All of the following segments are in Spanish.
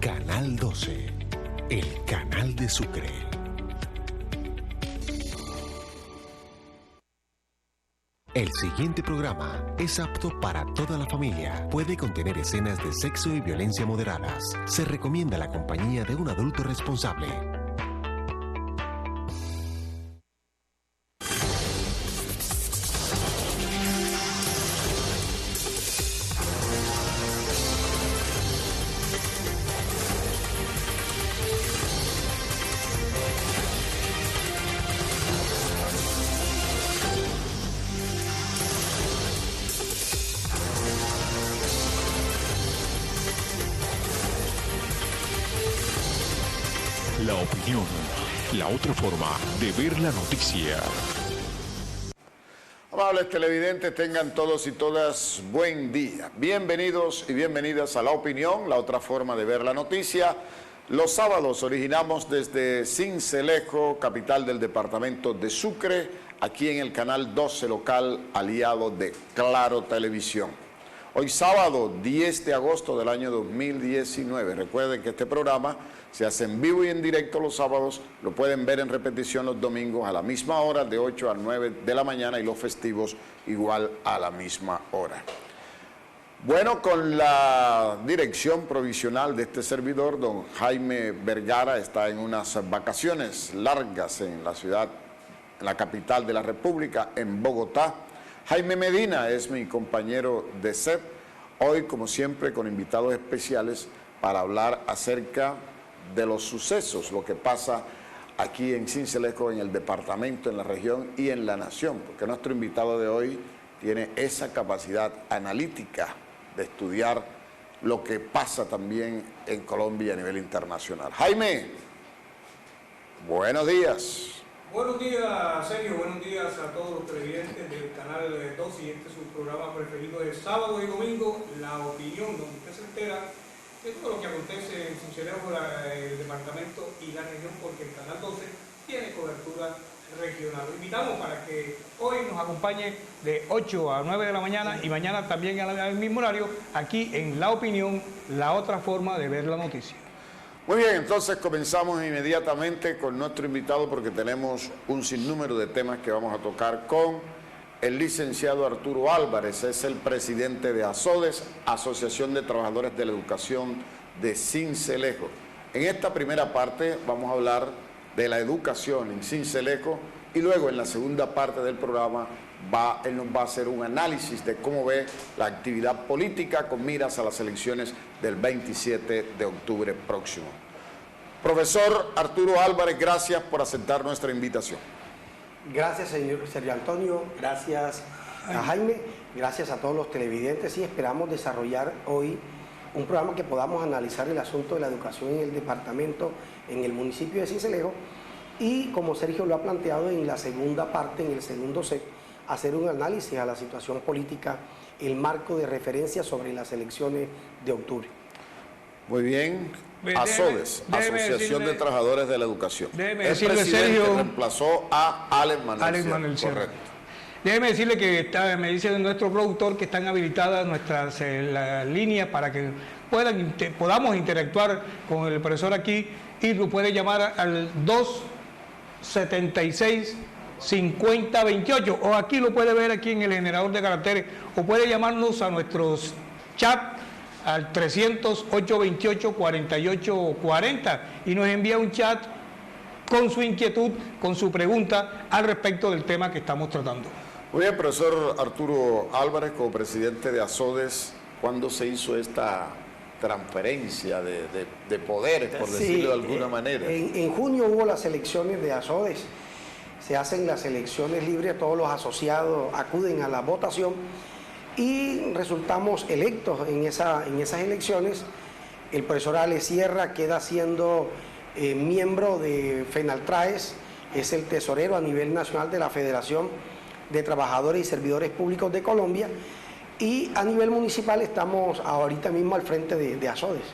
Canal 12, el canal de Sucre. El siguiente programa es apto para toda la familia. Puede contener escenas de sexo y violencia moderadas. Se recomienda la compañía de un adulto responsable. La opinión, la otra forma de ver la noticia. Amables televidentes, tengan todos y todas buen día. Bienvenidos y bienvenidas a La Opinión, la otra forma de ver la noticia. Los sábados originamos desde Sincelejo, capital del departamento de Sucre, aquí en el canal 12 local aliado de Claro Televisión. Hoy sábado 10 de agosto del año 2019. Recuerden que este programa se hace en vivo y en directo los sábados, lo pueden ver en repetición los domingos a la misma hora, de 8 a 9 de la mañana, y los festivos igual a la misma hora. Bueno, con la dirección provisional de este servidor, don Jaime Vergara está en unas vacaciones largas en la ciudad, en la capital de la República, en Bogotá. Jaime Medina es mi compañero de set, hoy como siempre con invitados especiales para hablar acerca de los sucesos, lo que pasa aquí en Sincelejo, en el departamento, en la región y en la nación, porque nuestro invitado de hoy tiene esa capacidad analítica de estudiar lo que pasa también en Colombia a nivel internacional. Jaime, buenos días. Buenos días, Sergio, buenos días a todos los televidentes del canal 12 y este es su programa preferido de sábado y domingo, La Opinión, donde usted se entera de todo lo que acontece en Sincelejo, el departamento y la región, porque el canal 12 tiene cobertura regional. Lo invitamos para que hoy nos acompañe de 8 a 9 de la mañana y mañana también al mismo horario, aquí en La Opinión, la otra forma de ver la noticia. Muy bien, entonces comenzamos inmediatamente con nuestro invitado porque tenemos un sinnúmero de temas que vamos a tocar con el licenciado Arturo Álvarez. Es el presidente de ASODES, Asociación de Trabajadores de la Educación de Sincelejo. En esta primera parte vamos a hablar de la educación en Sincelejo y luego en la segunda parte del programa él nos va a hacer un análisis de cómo ve la actividad política con miras a las elecciones del 27 de octubre próximo. Profesor Arturo Álvarez, gracias por aceptar nuestra invitación. Gracias, señor Sergio Antonio, gracias a Jaime, gracias a todos los televidentes y esperamos desarrollar hoy un programa que podamos analizar el asunto de la educación en el departamento, en el municipio de Sincelejo y, como Sergio lo ha planteado en la segunda parte, en el segundo set, hacer un análisis a la situación política, el marco de referencia sobre las elecciones de octubre. Muy bien. ASODES, Asociación de Trabajadores de la Educación. El presidente Sergio, reemplazó a Alex Manuel Sierra. Correcto. Déjeme decirle que me dice nuestro productor que están habilitadas nuestras líneas para que podamos interactuar con el profesor aquí y lo puede llamar al 276-5028 o aquí lo puede ver aquí en el generador de caracteres o puede llamarnos a nuestros chats al 300-828-4840 y nos envía un chat con su inquietud, con su pregunta al respecto del tema que estamos tratando. Muy bien, profesor Arturo Álvarez, como presidente de ASODES, ¿cuándo se hizo esta transferencia de poderes, por decirlo de alguna manera? En junio hubo las elecciones de ASODES, se hacen las elecciones libres, todos los asociados acuden a la votación y resultamos electos en esas elecciones. El profesor Alex Sierra queda siendo miembro de FENALTRAES, es el tesorero a nivel nacional de la Federación de Trabajadores y Servidores Públicos de Colombia y a nivel municipal estamos ahorita mismo al frente de ASODES.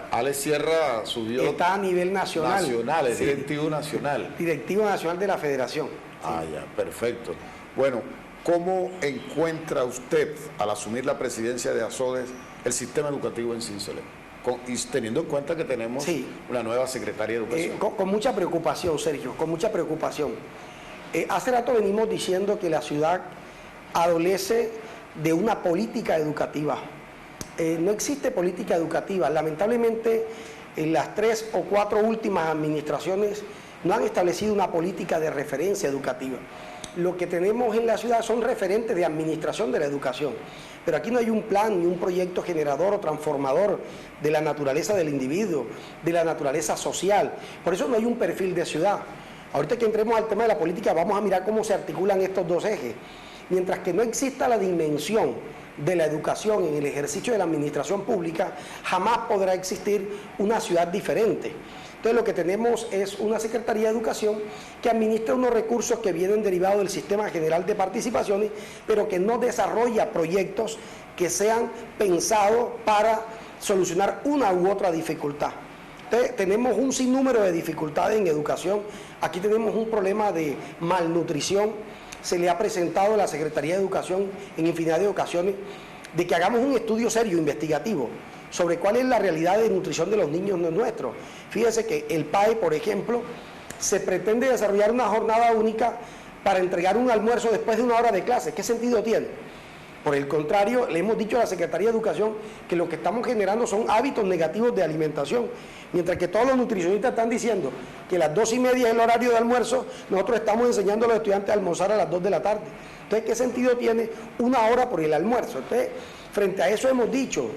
Alex Sierra subió. Está a nivel nacional. Nacional, es sí. Directivo nacional. Directivo nacional de la Federación. Ya, perfecto. Bueno, ¿cómo encuentra usted, al asumir la presidencia de ASODES, el sistema educativo en Sincelejo? y teniendo en cuenta que tenemos una nueva secretaria de Educación. Con mucha preocupación, Sergio, con mucha preocupación. Hace rato venimos diciendo que la ciudad adolece de una política educativa. No existe política educativa. Lamentablemente, en las 3 o 4 últimas administraciones no han establecido una política de referencia educativa. Lo que tenemos en la ciudad son referentes de administración de la educación, pero aquí no hay un plan ni un proyecto generador o transformador de la naturaleza del individuo, de la naturaleza social. Por eso no hay un perfil de ciudad. Ahorita que entremos al tema de la política, vamos a mirar cómo se articulan estos dos ejes. Mientras que no exista la dimensión de la educación en el ejercicio de la administración pública, jamás podrá existir una ciudad diferente. Entonces lo que tenemos es una Secretaría de Educación que administra unos recursos que vienen derivados del Sistema General de Participaciones, pero que no desarrolla proyectos que sean pensados para solucionar una u otra dificultad. Entonces tenemos un sinnúmero de dificultades en educación. Aquí tenemos un problema de malnutrición. Se le ha presentado a la Secretaría de Educación en infinidad de ocasiones de que hagamos un estudio serio, investigativo, sobre cuál es la realidad de nutrición de los niños nuestros. Fíjense que el PAE, por ejemplo, se pretende desarrollar una jornada única para entregar un almuerzo después de 1 hora de clase. ¿Qué sentido tiene? Por el contrario, le hemos dicho a la Secretaría de Educación que lo que estamos generando son hábitos negativos de alimentación. Mientras que todos los nutricionistas están diciendo que las 2:30 es el horario de almuerzo, nosotros estamos enseñando a los estudiantes a almorzar a las 2 de la tarde. Entonces, ¿qué sentido tiene 1 hora por el almuerzo? Entonces, frente a eso hemos dicho,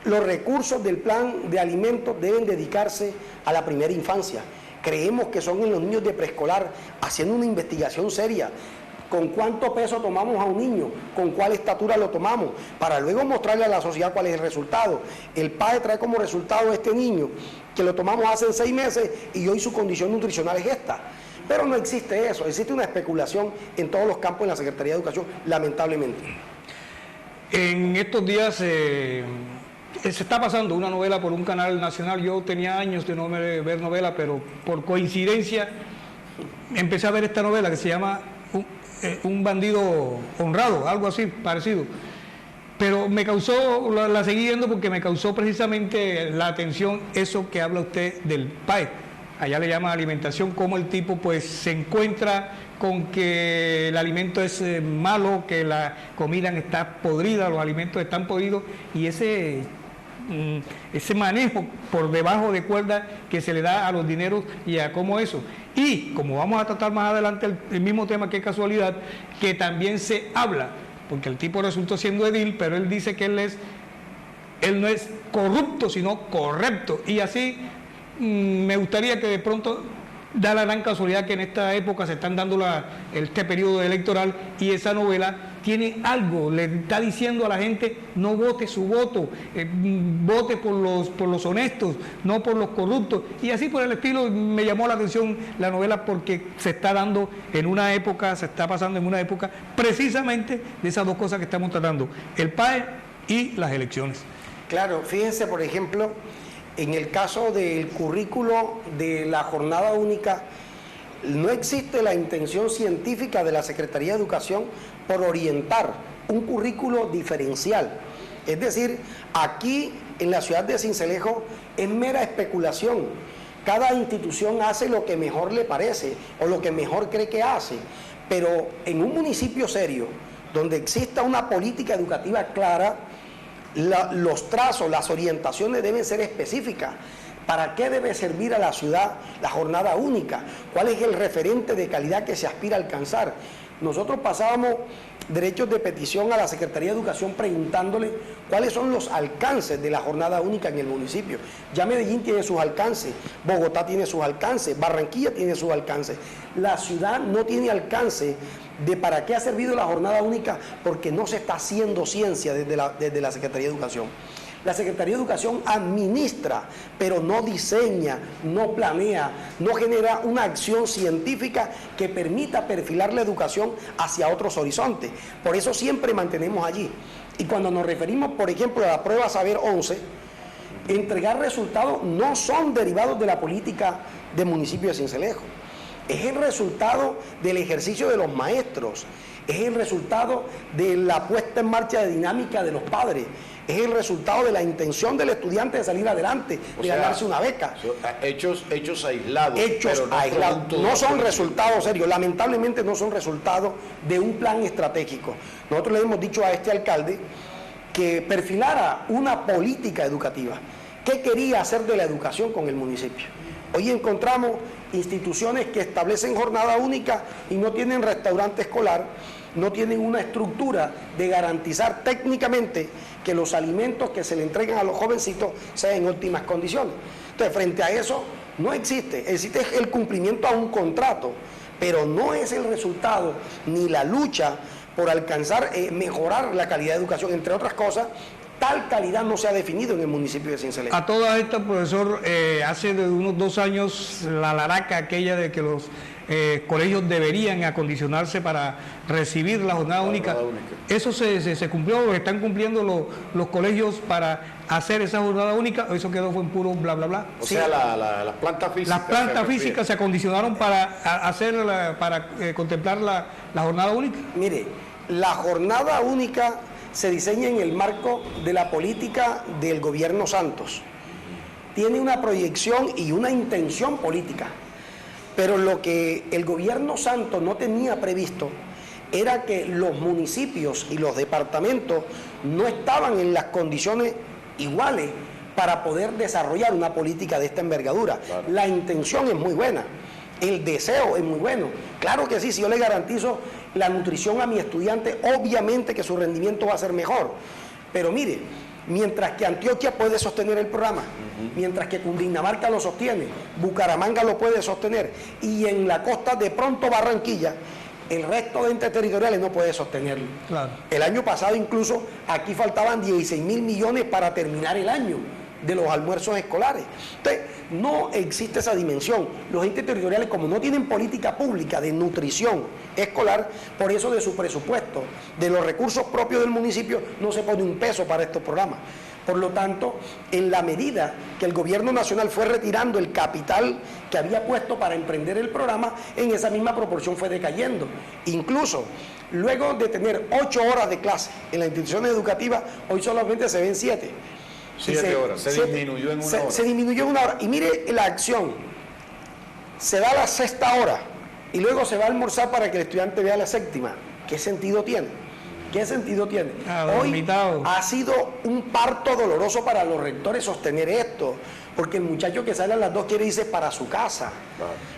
los recursos del plan de alimentos deben dedicarse a la primera infancia. Creemos que son en los niños de preescolar, haciendo una investigación seria. ¿Con cuánto peso tomamos a un niño? ¿Con cuál estatura lo tomamos? Para luego mostrarle a la sociedad cuál es el resultado. El PAE trae como resultado a este niño, que lo tomamos hace 6 meses y hoy su condición nutricional es esta. Pero no existe eso, existe una especulación en todos los campos en la Secretaría de Educación, lamentablemente. En estos días se está pasando una novela por un canal nacional. Yo tenía años de no ver novela, pero por coincidencia empecé a ver esta novela que se llama Un bandido honrado, algo así parecido. Pero me causó, la seguí viendo porque me causó precisamente la atención eso que habla usted del PAE. Allá le llama alimentación, como el tipo pues se encuentra con que el alimento es malo, que la comida está podrida, los alimentos están podridos, y ese manejo por debajo de cuerda que se le da a los dineros y a cómo eso. Y como vamos a tratar más adelante el mismo tema, que casualidad, que también se habla, porque el tipo resultó siendo edil, pero él dice que él no es corrupto, sino correcto. Y así me gustaría que de pronto, da la gran casualidad que en esta época se están dando este periodo electoral, y esa novela tiene algo, le está diciendo a la gente: no vote su voto, vote por los honestos, no por los corruptos, y así por el estilo. Me llamó la atención la novela porque se está dando en una época, se está pasando en una época precisamente de esas dos cosas que estamos tratando, el PAE y las elecciones. Claro, fíjense por ejemplo, en el caso del currículo de la jornada única, no existe la intención científica de la Secretaría de Educación por orientar un currículo diferencial. Es decir, aquí en la ciudad de Sincelejo es mera especulación. Cada institución hace lo que mejor le parece o lo que mejor cree que hace. Pero en un municipio serio, donde exista una política educativa clara, los trazos, las orientaciones deben ser específicas. ¿Para qué debe servir a la ciudad la jornada única? ¿Cuál es el referente de calidad que se aspira a alcanzar? Nosotros pasábamos derechos de petición a la Secretaría de Educación preguntándole cuáles son los alcances de la jornada única en el municipio. Ya Medellín tiene sus alcances, Bogotá tiene sus alcances, Barranquilla tiene sus alcances. La ciudad no tiene alcance de para qué ha servido la jornada única, porque no se está haciendo ciencia desde la Secretaría de Educación. La Secretaría de Educación administra, pero no diseña, no planea, no genera una acción científica que permita perfilar la educación hacia otros horizontes. Por eso siempre mantenemos allí. Y cuando nos referimos, por ejemplo, a la prueba Saber 11, entregar resultados no son derivados de la política del municipio de Sincelejo. Es el resultado del ejercicio de los maestros, es el resultado de la puesta en marcha de dinámica de los padres, es el resultado de la intención del estudiante de salir adelante, de ganarse una beca. Hechos aislados. Hechos aislados. No son resultados serios, lamentablemente no son resultados de un plan estratégico. Nosotros le hemos dicho a este alcalde que perfilara una política educativa. ¿Qué quería hacer de la educación con el municipio? Hoy encontramos instituciones que establecen jornada única y no tienen restaurante escolar, no tienen una estructura de garantizar técnicamente que los alimentos que se le entregan a los jovencitos sean en óptimas condiciones. Entonces, frente a eso, no existe el cumplimiento a un contrato, pero no es el resultado ni la lucha por alcanzar, mejorar la calidad de educación, entre otras cosas. Tal calidad no se ha definido en el municipio de Sincelejo. A toda esta, profesor, hace de unos 2 años la laraca aquella de que los colegios deberían acondicionarse para recibir la jornada única. ¿Eso se cumplió? ¿Están cumpliendo los colegios para hacer esa jornada única? ¿O eso quedó fue en puro bla, bla, bla? O sea, las plantas físicas. Las plantas físicas se acondicionaron para contemplar la jornada única. Mire, la jornada única se diseña en el marco de la política del gobierno Santos. Tiene una proyección y una intención política, pero lo que el gobierno Santos no tenía previsto era que los municipios y los departamentos no estaban en las condiciones iguales para poder desarrollar una política de esta envergadura. Claro. La intención es muy buena, el deseo es muy bueno. Claro que sí, si yo le garantizo la nutrición a mi estudiante, obviamente que su rendimiento va a ser mejor. Pero mire, mientras que Antioquia puede sostener el programa, mientras que Cundinamarca lo sostiene, Bucaramanga lo puede sostener, y en la costa de pronto Barranquilla, el resto de entes territoriales no puede sostenerlo. Claro. El año pasado incluso aquí faltaban 16.000 millones para terminar el año de los almuerzos escolares. Entonces, no existe esa dimensión. Los entes territoriales, como no tienen política pública de nutrición escolar, por eso de su presupuesto, de los recursos propios del municipio, no se pone un peso para estos programas. Por lo tanto, en la medida que el gobierno nacional fue retirando el capital que había puesto para emprender el programa, en esa misma proporción fue decayendo. Incluso, luego de tener 8 horas de clase en las instituciones educativas, hoy solamente se ven 7. 7 horas, se disminuyó en una hora. Se disminuyó en una hora. Y mire la acción. Se da la 6ª hora y luego se va a almorzar para que el estudiante vea la 7ª. ¿Qué sentido tiene? ¿Qué sentido tiene? Hoy ha sido un parto doloroso para los rectores sostener esto, porque el muchacho que sale a las 2 quiere irse para su casa,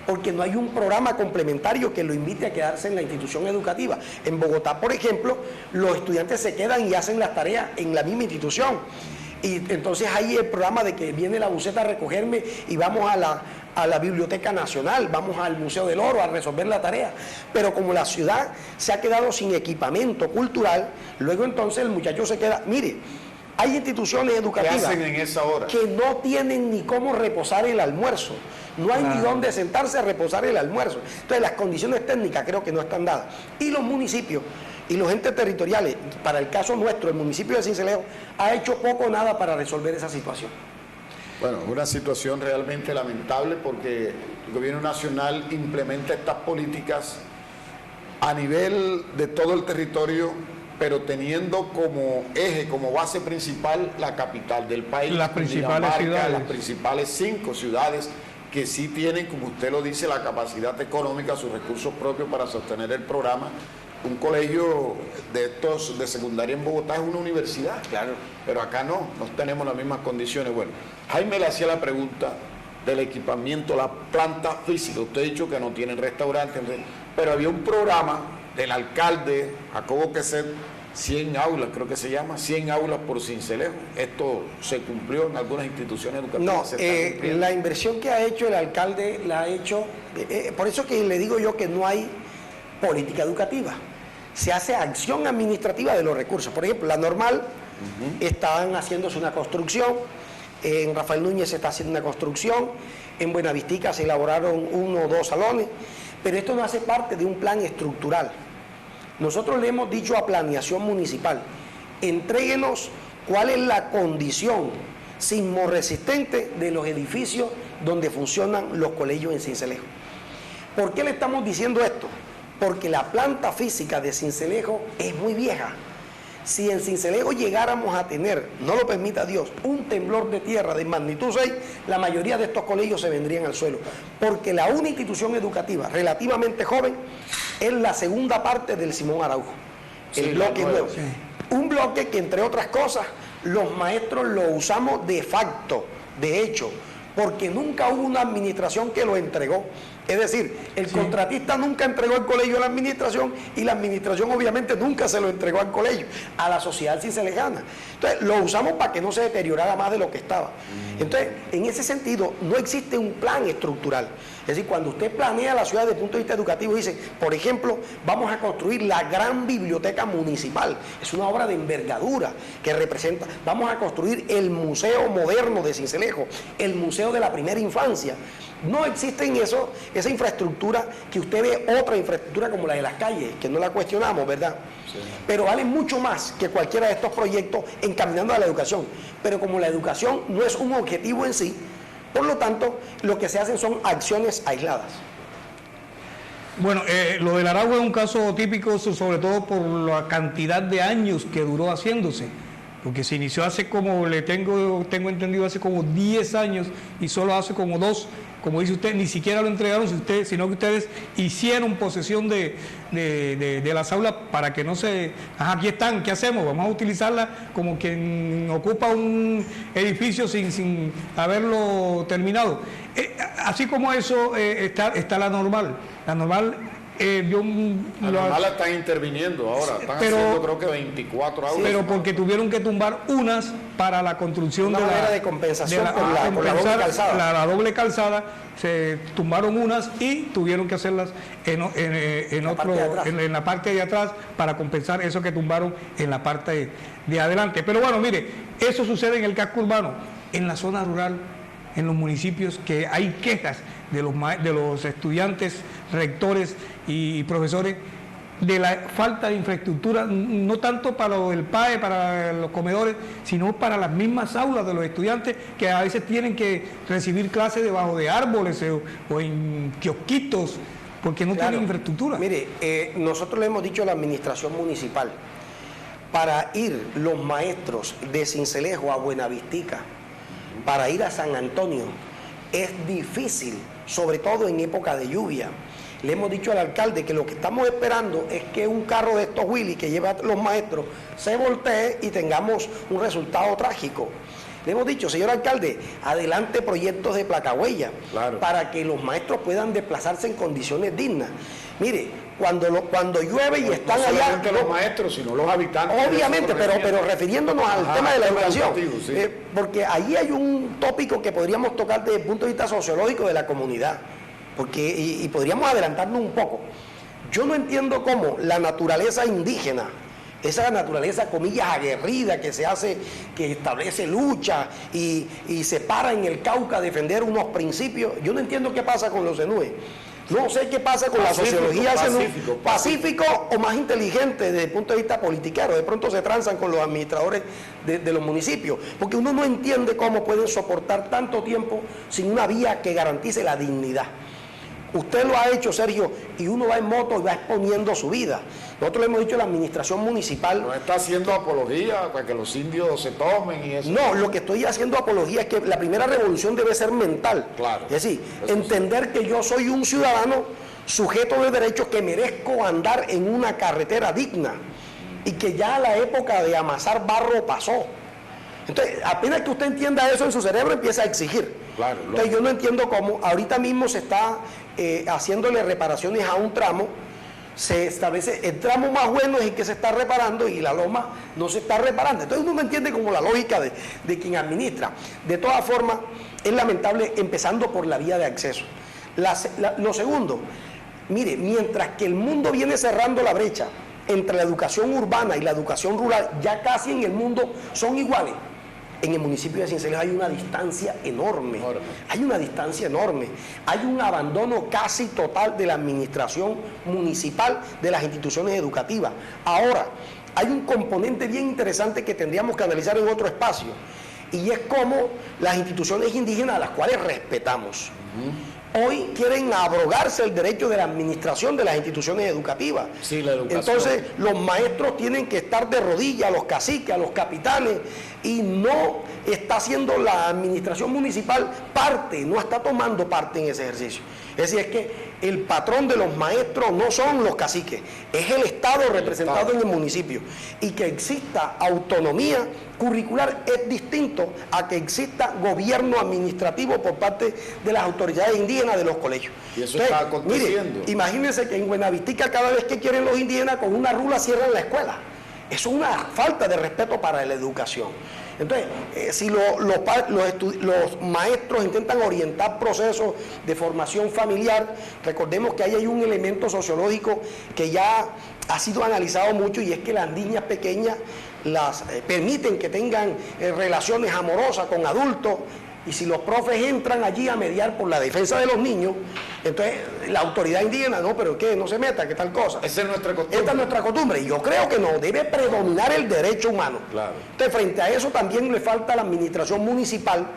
porque no hay un programa complementario que lo invite a quedarse en la institución educativa. En Bogotá, por ejemplo, los estudiantes se quedan y hacen las tareas en la misma institución. Y entonces hay el programa de que viene la buseta a recogerme y vamos a la Biblioteca Nacional, vamos al Museo del Oro a resolver la tarea. Pero como la ciudad se ha quedado sin equipamiento cultural, luego entonces el muchacho se queda. Mire, hay instituciones educativas ¿qué hacen en esa hora? Que no tienen ni cómo reposar el almuerzo. No hay ni dónde sentarse a reposar el almuerzo. Entonces las condiciones técnicas creo que no están dadas. Y los municipios y los entes territoriales, para el caso nuestro, el municipio de Sincelejo, ha hecho poco o nada para resolver esa situación. Bueno, es una situación realmente lamentable porque el gobierno nacional implementa estas políticas a nivel de todo el territorio, pero teniendo como eje, como base principal, la capital del país, las principales ciudades. Las principales 5 ciudades que sí tienen, como usted lo dice, la capacidad económica, sus recursos propios para sostener el programa. Un colegio de estos de secundaria en Bogotá es una universidad, claro, pero acá no tenemos las mismas condiciones. Bueno, Jaime le hacía la pregunta del equipamiento, la planta física. Usted ha dicho que no tienen restaurantes, pero había un programa del alcalde Jacobo Queset, 100 aulas, creo que se llama, 100 aulas por Sincelejo. ¿Esto se cumplió en algunas instituciones educativas? No, la inversión que ha hecho el alcalde la ha hecho, por eso que le digo yo que no hay política educativa. Se hace acción administrativa de los recursos. Por ejemplo, la Normal, estaban haciéndose una construcción, en Rafael Núñez se está haciendo una construcción, en Buenavistica se elaboraron 1 o 2 salones, pero esto no hace parte de un plan estructural. Nosotros le hemos dicho a Planeación Municipal, entréguenos cuál es la condición sismorresistente de los edificios donde funcionan los colegios en Sincelejo. ¿Por qué le estamos diciendo esto? Porque la planta física de Sincelejo es muy vieja. Si en Sincelejo llegáramos a tener, no lo permita Dios, un temblor de tierra de magnitud 6, la mayoría de estos colegios se vendrían al suelo. Porque la única institución educativa relativamente joven es la segunda parte del Simón Araujo, el bloque nuevo. Sí. Un bloque que, entre otras cosas, los maestros lo usamos de facto, de hecho, porque nunca hubo una administración que lo entregó. Es decir, el contratista nunca entregó el colegio a la administración y la administración obviamente nunca se lo entregó al colegio, a la sociedad cincelejana. Entonces, lo usamos para que no se deteriorara más de lo que estaba. Entonces, en ese sentido, no existe un plan estructural. Es decir, cuando usted planea la ciudad desde el punto de vista educativo, dice, por ejemplo, vamos a construir la gran biblioteca municipal. Es una obra de envergadura que representa. Vamos a construir el Museo Moderno de Sincelejo, el Museo de la Primera Infancia. No existe en eso, esa infraestructura que usted ve, otra infraestructura como la de las calles, que no la cuestionamos, ¿verdad? Sí. Pero vale mucho más que cualquiera de estos proyectos encaminando a la educación. Pero como la educación no es un objetivo en sí, por lo tanto, lo que se hacen son acciones aisladas. Bueno, lo del Araujo es un caso típico, sobre todo por la cantidad de años que duró haciéndose. Porque se inició hace como, tengo entendido, hace como 10 años y solo hace como 2, como dice usted, ni siquiera lo entregaron, sino que ustedes hicieron posesión de las aulas para que no se... aquí están, ¿qué hacemos? Vamos a utilizarla como quien ocupa un edificio sin haberlo terminado. Así como eso está la normal. La normal... la están interviniendo ahora, están haciendo creo que 24 aulas. Pero porque tuvieron que tumbar unas para la construcción de la de compensación por la doble calzada. La doble calzada, se tumbaron unas y tuvieron que hacerlas en la parte de atrás para compensar eso que tumbaron en la parte de adelante. Pero bueno, mire, eso sucede en el casco urbano, en la zona rural, en los municipios que hay quejas de los estudiantes, rectores y profesores de la falta de infraestructura, no tanto para el PAE, para los comedores, sino para las mismas aulas de los estudiantes que a veces tienen que recibir clases debajo de árboles o en kiosquitos porque no tienen infraestructura. Mire, nosotros le hemos dicho a la administración municipal, para ir los maestros de Sincelejo a Buenavistica, para ir a San Antonio, es difícil, sobre todo en época de lluvia. Le hemos dicho al alcalde que lo que estamos esperando es que un carro de estos Willy que lleva a los maestros se voltee y tengamos un resultado trágico. Le hemos dicho, señor alcalde, adelante proyectos de placahuella, claro, para que los maestros puedan desplazarse en condiciones dignas. Mire, cuando llueve y están allá... No solamente los maestros, sino los habitantes. Obviamente, pero refiriéndonos al tema de la educación. Sí. Porque allí hay un tópico que podríamos tocar desde el punto de vista sociológico de la comunidad. Y podríamos adelantarnos un poco. Yo no entiendo cómo la naturaleza indígena, esa naturaleza, comillas, aguerrida que se hace, que establece lucha y se para en el Cauca a defender unos principios, yo no entiendo qué pasa con los zenúes. No sé qué pasa con la sociología pacífico o más inteligente desde el punto de vista politiquero. De pronto se transan con los administradores de los municipios, porque uno no entiende cómo pueden soportar tanto tiempo sin una vía que garantice la dignidad. Usted lo ha hecho, Sergio, y uno va en moto y va exponiendo su vida. Nosotros le hemos dicho a la administración municipal... ¿No está haciendo apología para que los indios se tomen y eso? No, lo que estoy haciendo apología es que la primera revolución debe ser mental. Claro. Es decir, entender que yo soy un ciudadano sujeto de derechos, que merezco andar en una carretera digna y que ya la época de amasar barro pasó. Entonces, apenas que usted entienda eso en su cerebro, empieza a exigir. Claro, entonces, yo no entiendo cómo ahorita mismo se está haciéndole reparaciones a un tramo, se establece el tramo más bueno es el que se está reparando y la loma no se está reparando. Entonces uno no entiende como la lógica de quien administra. De todas formas, es lamentable, empezando por la vía de acceso. Lo segundo, mire, mientras que el mundo viene cerrando la brecha entre la educación urbana y la educación rural, ya casi en el mundo son iguales. En el municipio de Sincelejo hay una distancia enorme. Hay una distancia enorme. Hay un abandono casi total de la administración municipal de las instituciones educativas. Ahora, hay un componente bien interesante que tendríamos que analizar en otro espacio, y es cómo las instituciones indígenas, a las cuales respetamos, Hoy quieren abrogarse el derecho de la administración de las instituciones educativas. Sí, la educación. Entonces, los maestros tienen que estar de rodillas, a los caciques, a los capitanes, y no está haciendo la administración municipal parte, no está tomando parte en ese ejercicio. Es decir, es que el patrón de los maestros no son los caciques, es el Estado representado en el municipio. Y que exista autonomía curricular es distinto a que exista gobierno administrativo por parte de las autoridades indígenas de los colegios. Y eso está aconteciendo. Mire, imagínense que en Buenavistica cada vez que quieren los indígenas con una rula cierran la escuela. Eso es una falta de respeto para la educación. Entonces, si los maestros intentan orientar procesos de formación familiar, recordemos que ahí hay un elemento sociológico que ya ha sido analizado mucho, y es que las niñas pequeñas las permiten que tengan relaciones amorosas con adultos, y si los profes entran allí a mediar por la defensa de los niños, entonces la autoridad indígena, no, pero ¿qué? No se meta, ¿qué tal cosa? Esa es nuestra costumbre. Esta es nuestra costumbre, y yo creo que no, debe predominar el derecho humano. Claro. Entonces, frente a eso también le falta a la administración municipal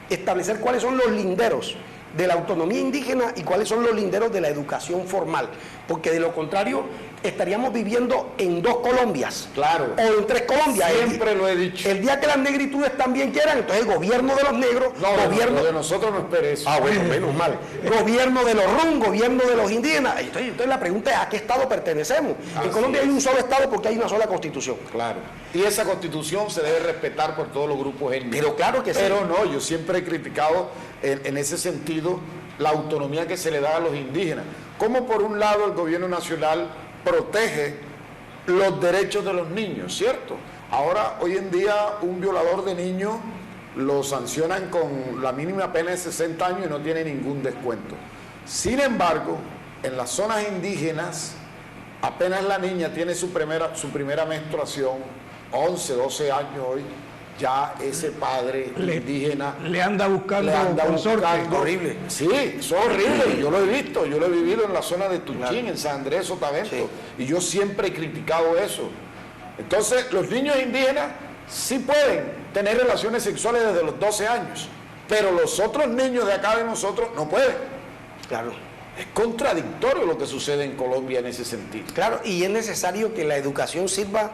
establecer cuáles son los linderos de la autonomía indígena y cuáles son los linderos de la educación formal, porque de lo contrario estaríamos viviendo en dos Colombias, claro, o en tres Colombias. Siempre lo he dicho. El día que las negritudes también quieran, entonces el gobierno de los negros, gobierno de nosotros no espere eso. Ah, bueno, menos mal. Gobierno de los rum, gobierno de los indígenas. Entonces la pregunta es, ¿a qué Estado pertenecemos? En Colombia hay un solo Estado porque hay una sola Constitución. Claro. Y esa Constitución se debe respetar por todos los grupos étnicos. Pero claro que sí. Pero no, yo siempre he criticado en ese sentido la autonomía que se le da a los indígenas. Como por un lado el gobierno nacional protege los derechos de los niños, ¿cierto? Ahora, hoy en día, un violador de niños lo sancionan con la mínima pena de 60 años y no tiene ningún descuento. Sin embargo, en las zonas indígenas, apenas la niña tiene su primera menstruación, 11, 12 años hoy, ya ese padre indígena le anda buscando horrible. Sí, eso es horrible, yo lo he visto, yo lo he vivido en la zona de Tuchín, claro, en San Andrés, Sotavento, sí, y yo siempre he criticado eso. Entonces, los niños indígenas sí pueden tener relaciones sexuales desde los 12 años, pero los otros niños de acá de nosotros no pueden. Claro. Es contradictorio lo que sucede en Colombia en ese sentido. Claro, y es necesario que la educación sirva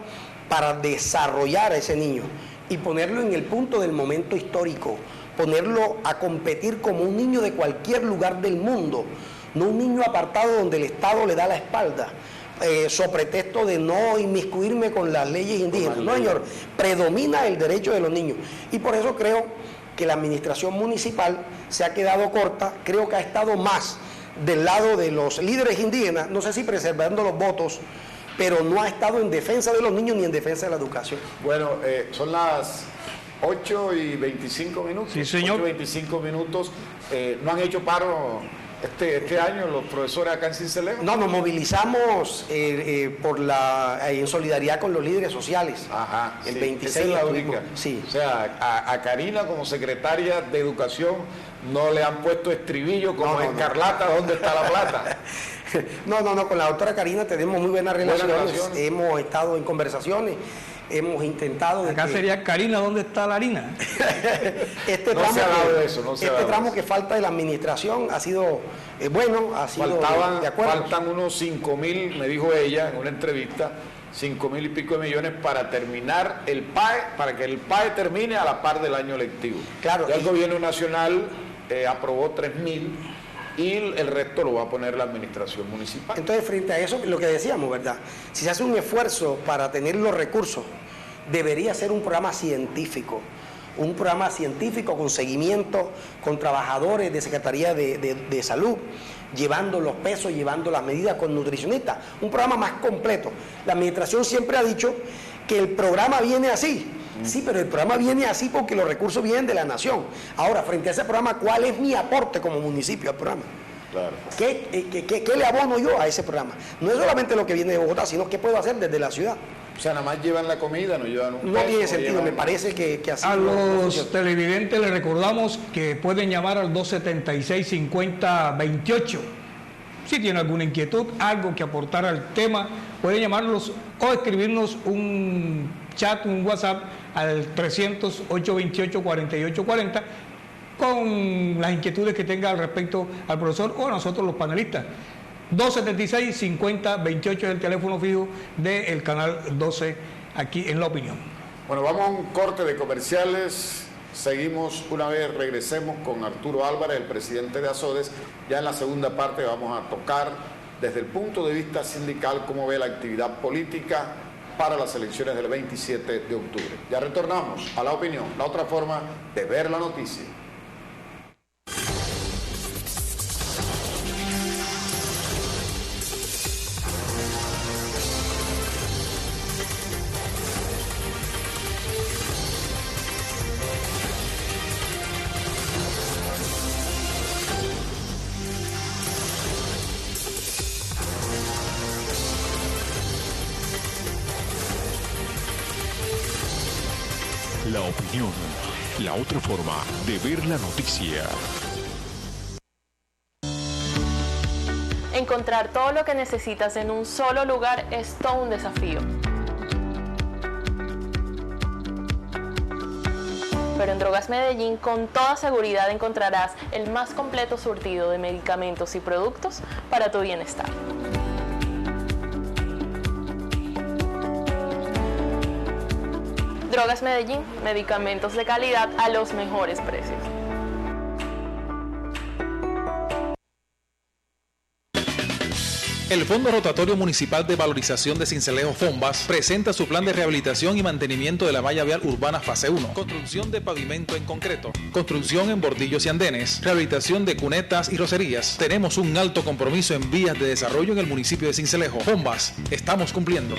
para desarrollar a ese niño y ponerlo en el punto del momento histórico, ponerlo a competir como un niño de cualquier lugar del mundo, no un niño apartado donde el Estado le da la espalda, sobre pretexto de no inmiscuirme con las leyes indígenas. No, señor, predomina el derecho de los niños. Y por eso creo que la administración municipal se ha quedado corta, creo que ha estado más del lado de los líderes indígenas, no sé si preservando los votos, pero no ha estado en defensa de los niños ni en defensa de la educación. Bueno, son las 8:25 minutos. Sí, señor. 8:25 minutos. ¿No han hecho paro este año los profesores acá en Sincelejo? No, nos movilizamos en solidaridad con los líderes sociales. Ajá. El sí, 26 esa es la única. Sí. O sea, a Karina como secretaria de Educación no le han puesto estribillo como en Carlata, ¿dónde está la plata? No, con la doctora Karina tenemos muy buenas relaciones. Hemos estado en conversaciones, hemos intentado... Acá sería Karina, ¿dónde está la harina? Este tramo que falta de la administración ha sido bueno, ha sido de acuerdo. Faltan unos 5.000, me dijo ella en una entrevista, 5.000 y pico de millones para terminar el PAE, para que el PAE termine a la par del año lectivo. Claro. Ya el gobierno nacional aprobó 3.000 y el resto lo va a poner la administración municipal. Entonces, frente a eso, lo que decíamos, ¿verdad? Si se hace un esfuerzo para tener los recursos, debería ser un programa científico con seguimiento, con trabajadores de Secretaría de Salud, llevando los pesos, llevando las medidas con nutricionistas, un programa más completo. La administración siempre ha dicho que el programa viene así. Sí, pero el programa viene así porque los recursos vienen de la nación. Ahora, frente a ese programa, ¿cuál es mi aporte como municipio al programa? Claro. ¿Qué le abono yo a ese programa? No es solamente lo que viene de Bogotá, sino qué puedo hacer desde la ciudad. O sea, nada más llevan la comida, no llevan un No peso, tiene sentido, llevan... me parece que así... A los televidentes les recordamos que pueden llamar al 276-5028. Si tienen alguna inquietud, algo que aportar al tema, pueden llamarlos o escribirnos un chat, un WhatsApp al 300-828-4840 con las inquietudes que tenga al respecto al profesor o a nosotros los panelistas. 276-5028 es el teléfono fijo del canal 12 aquí en La Opinión. Bueno, vamos a un corte de comerciales. Seguimos una vez regresemos con Arturo Álvarez, el presidente de ASODES. Ya en la segunda parte vamos a tocar desde el punto de vista sindical cómo ve la actividad política para las elecciones del 27 de octubre. Ya retornamos a La Opinión, la otra forma de ver la noticia. La Opinión, la otra forma de ver la noticia. Encontrar todo lo que necesitas en un solo lugar es todo un desafío. Pero en Drogas Medellín con toda seguridad encontrarás el más completo surtido de medicamentos y productos para tu bienestar. Drogas Medellín, medicamentos de calidad a los mejores precios. El Fondo Rotatorio Municipal de Valorización de Sincelejo Fombas presenta su plan de rehabilitación y mantenimiento de la malla vial urbana fase 1, construcción de pavimento en concreto, construcción en bordillos y andenes, rehabilitación de cunetas y rocerías. Tenemos un alto compromiso en vías de desarrollo en el municipio de Sincelejo. Fombas, estamos cumpliendo.